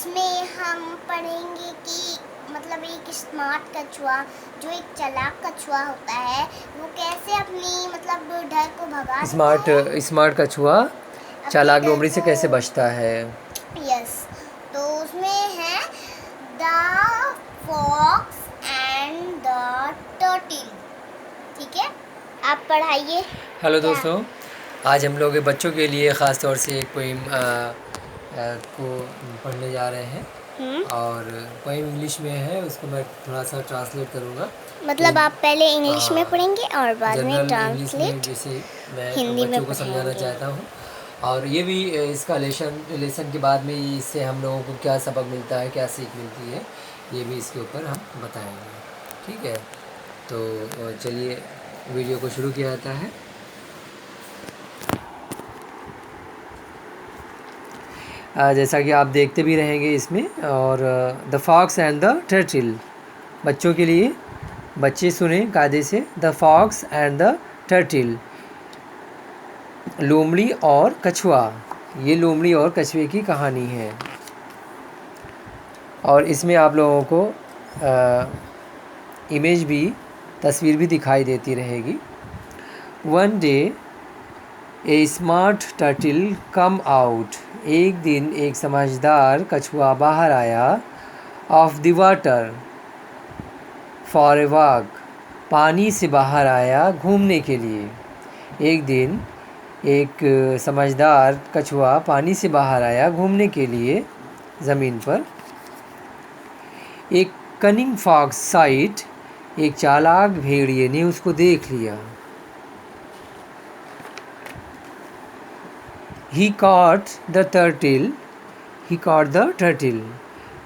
इसमें हम पढ़ेंगे कि मतलब एक स्मार्ट कछुआ जो एक चालाक कछुआ होता है वो कैसे अपनी मतलब डर को भगा देता है। स्मार्ट कछुआ अपने चालाक डर लोमड़ी से को कैसे बचता है। यस, तो उसमें है the fox and the turtle. ठीक है, आप पढ़ाइए। हेलो क्या? दोस्तों, आज हम लोग बच्चों के लिए ख़ास तौर से एक पोइम को पढ़ने जा रहे हैं और पोइम इंग्लिश में है, उसको मैं थोड़ा सा ट्रांसलेट करूँगा। मतलब आप पहले इंग्लिश में हाँ, पढ़ेंगे और बाद में जनरल इंग्लिश में ट्रांसलेट जैसे मैं हिंदी में बच्चों को समझाना पढ़ेंगे। चाहता हूँ। और ये भी इसका लेसन के बाद में इससे हम लोगों को क्या सबक मिलता है, क्या सीख मिलती है, ये भी इसके ऊपर हम बताएंगे। ठीक है, तो चलिए वीडियो को शुरू किया जाता है। जैसा कि आप देखते भी रहेंगे इसमें। और the fox and the turtle, बच्चों के लिए, बच्चे सुने कायदे से। The fox and the turtle, लोमड़ी और कछुआ। ये लोमड़ी और कछुए की कहानी है और इसमें आप लोगों को इमेज भी, तस्वीर भी दिखाई देती रहेगी। वन डे ए स्मार्ट टर्टल कम आउट, एक दिन एक समझदार कछुआ बाहर आया। Of the water for a walk, पानी से बाहर आया घूमने के लिए। एक दिन एक समझदार कछुआ पानी से बाहर आया घूमने के लिए ज़मीन पर। एक कनिंग फॉक्स साइट, एक चालाक भेड़िए ने उसको देख लिया। ही कॉट द टर्टल,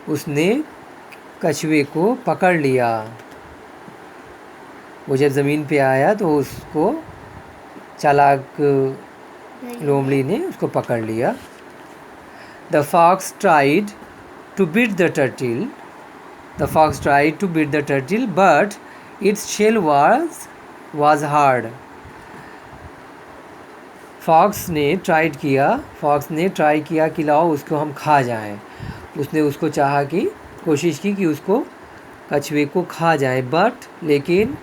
उसने कछुए को पकड़ लिया। वो जब ज़मीन पे आया तो उसको चालाक लोमड़ी ने उसको पकड़ लिया। The fox tried to beat the turtle but its shell was hard. Fox ने ट्राई किया कि लाओ उसको हम खा जाएं। उसने उसको कोशिश की कि उसको कछुए को खा जाए, लेकिन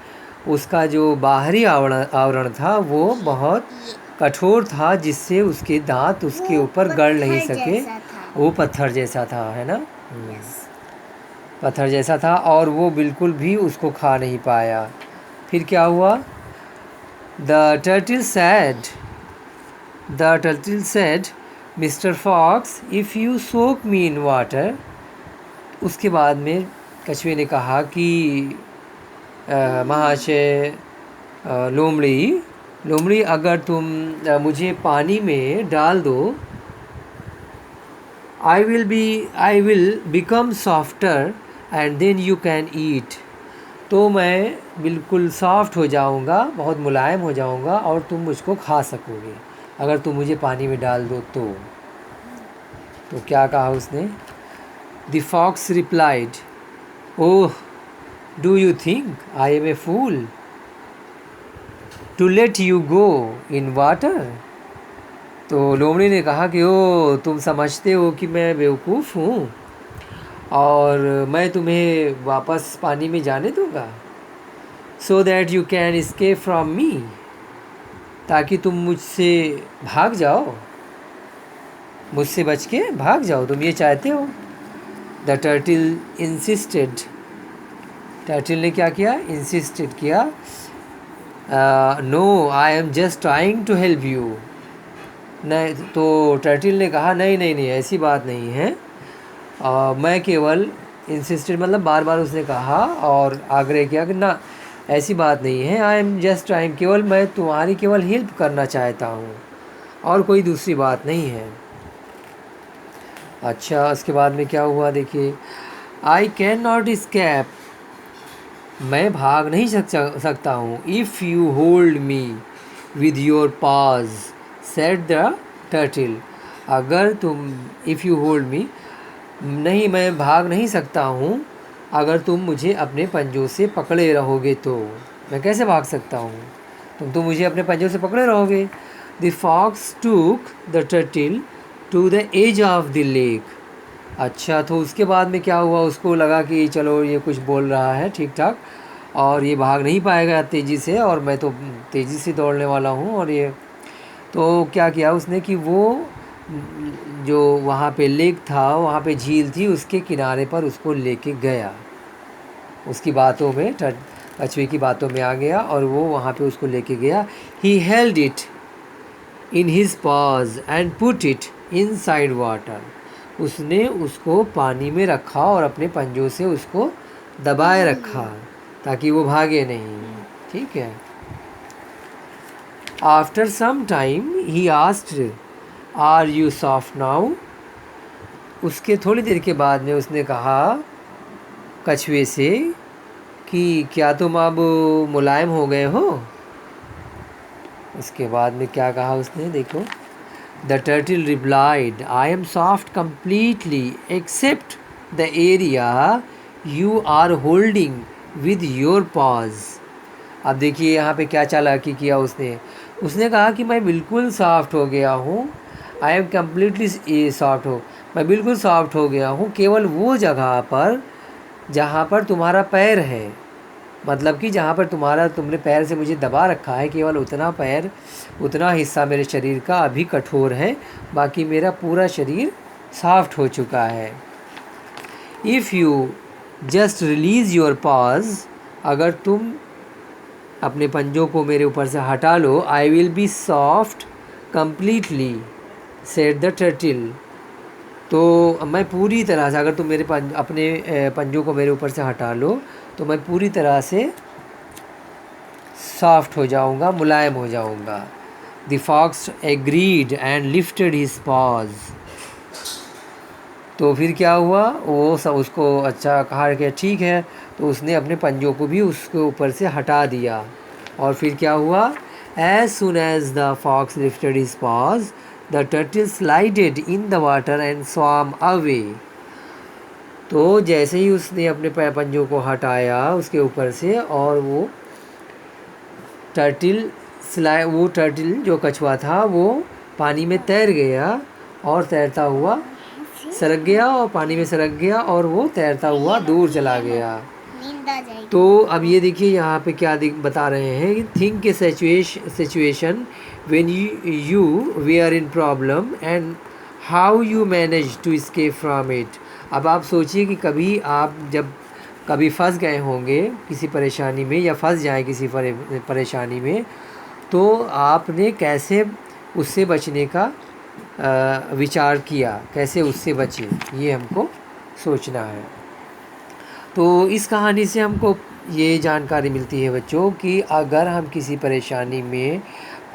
उसका जो बाहरी आवरण था वो बहुत कठोर था, जिससे उसके दांत उसके ऊपर गड़ नहीं सके। वो पत्थर जैसा था, है ना। पत्थर जैसा था और वो बिल्कुल भी उसको खा नहीं पाया। फिर क्या हुआ? The turtle said Mr fox if you soak me in water. उसके बाद में कछुए ने कहा कि महाशय लोमड़ी, अगर तुम मुझे पानी में डाल दो, I will become softer and then you can eat. तो मैं बिल्कुल सॉफ्ट हो जाऊंगा, बहुत मुलायम हो जाऊंगा और तुम मुझको खा सकोगे अगर तुम मुझे पानी में डाल दो तो क्या कहा उसने? The fox replied, oh, do you think I am a fool to let you go in water. तो लोमड़ी ने कहा कि ओ, तुम समझते हो कि मैं बेवकूफ़ हूँ और मैं तुम्हें वापस पानी में जाने दूँगा, so that you can escape from me, ताकि तुम मुझसे भाग जाओ, मुझसे बच के भाग जाओ, तुम ये चाहते हो। द टर्टल इंसिस्टेड, टर्टल ने क्या किया? इंसिस्टेड किया। No, I am just trying to help you. नहीं, तो टर्टल ने कहा नहीं, ऐसी बात नहीं है। मैं केवल, इंसिस्टेड मतलब बार बार उसने कहा और आग्रह किया कि ना, ऐसी बात नहीं है। आई एम जस्ट ट्राइंग, केवल मैं तुम्हारी केवल हेल्प करना चाहता हूँ और कोई दूसरी बात नहीं है। अच्छा, उसके बाद में क्या हुआ देखिए। आई कैन नॉट escape, मैं भाग नहीं सकता हूँ। If you hold me with your पाज सेड द टर्टल, अगर तुम, इफ़ यू होल्ड मी, नहीं, मैं भाग नहीं सकता हूँ अगर तुम मुझे अपने पंजों से पकड़े रहोगे तो। मैं कैसे भाग सकता हूँ? तुम तो मुझे अपने पंजों से पकड़े रहोगे। The fox took the turtle to the edge of the lake, अच्छा, तो उसके बाद में क्या हुआ, उसको लगा कि चलो ये कुछ बोल रहा है ठीक ठाक और ये भाग नहीं पाएगा तेज़ी से, और मैं तो तेज़ी से दौड़ने वाला हूँ। और ये तो क्या किया उसने कि वो जो वहाँ पे लेक था, वहाँ पे झील थी, उसके किनारे पर उसको लेके गया। उसकी बातों में कछुए की बातों में आ गया और वो वहाँ पे उसको लेके गया। He held it in his pause and put it inside water. उसने उसको पानी में रखा और अपने पंजों से उसको दबाए रखा ताकि वो भागे नहीं। ठीक है। After some time he asked, are you soft now? उसके थोड़ी देर के बाद में उसने कहा कछुए से कि क्या तुम अब मुलायम हो गए हो? उसके बाद में क्या कहा उसने, देखो। The turtle replied, I am soft completely except the area you are holding with your paws. अब देखिए यहाँ पे क्या चालाकी किया उसने। उसने कहा कि मैं बिल्कुल सॉफ्ट हो गया हूँ, आई एम कम्प्लीटली सॉफ्ट हो, मैं बिल्कुल सॉफ्ट हो गया हूँ केवल वो जगह पर जहाँ पर तुम्हारा पैर है। मतलब कि जहाँ पर तुमने पैर से मुझे दबा रखा है, केवल उतना पैर, उतना हिस्सा मेरे शरीर का अभी कठोर है, बाकी मेरा पूरा शरीर सॉफ्ट हो चुका है। If you just release your paws, अगर तुम अपने पंजों को मेरे ऊपर से हटा लो, I will be soft completely said the turtle. तो मैं पूरी तरह से, अगर तुम मेरे अपने पंजों को मेरे ऊपर से हटा लो तो मैं पूरी तरह से सॉफ्ट हो जाऊंगा, मुलायम हो जाऊंगा। The fox agreed and lifted his paws. तो फिर क्या हुआ, वो सब उसको अच्छा कहा कि ठीक है, तो उसने अपने पंजों को भी उसके ऊपर से हटा दिया। और फिर क्या हुआ, as soon as the fox lifted his paws the turtle slided in the water and swam away. तो जैसे ही उसने अपने पंजों को हटाया उसके ऊपर से, और वो टर्टल जो कछुआ था वो पानी में तैर गया और तैरता हुआ सरक गया, और पानी में सरक गया और वो तैरता हुआ दूर चला गया। तो अब ये देखिए यहाँ पे क्या बता रहे हैं, think a situation when you we are in problem and how you manage to escape from it. अब आप सोचिए कि कभी आप जब कभी फंस गए होंगे किसी परेशानी में, या फंस जाए किसी परेशानी में, तो आपने कैसे उससे बचने का विचार किया, कैसे उससे बचे, ये हमको सोचना है। तो इस कहानी से हमको ये जानकारी मिलती है बच्चों कि अगर हम किसी परेशानी में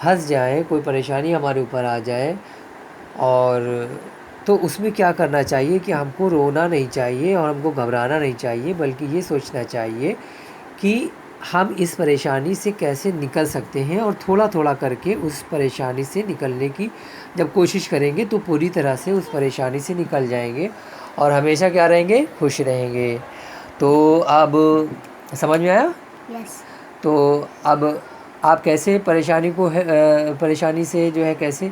फंस जाएं, कोई परेशानी हमारे ऊपर आ जाए, और तो उसमें क्या करना चाहिए कि हमको रोना नहीं चाहिए और हमको घबराना नहीं चाहिए, बल्कि ये सोचना चाहिए कि हम इस परेशानी से कैसे निकल सकते हैं, और थोड़ा थोड़ा करके उस परेशानी से निकलने की जब कोशिश करेंगे तो पूरी तरह से उस परेशानी से निकल जाएंगे और हमेशा क्या रहेंगे, खुश रहेंगे। तो अब समझ में आया? यस। तो अब आप कैसे परेशानी से जो है कैसे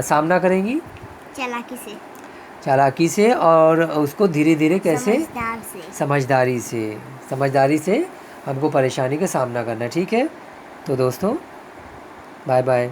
सामना करेंगी? चालाकी से, और उसको धीरे धीरे कैसे, समझदारी से हमको परेशानी का सामना करना है। ठीक है, तो दोस्तों बाय बाय।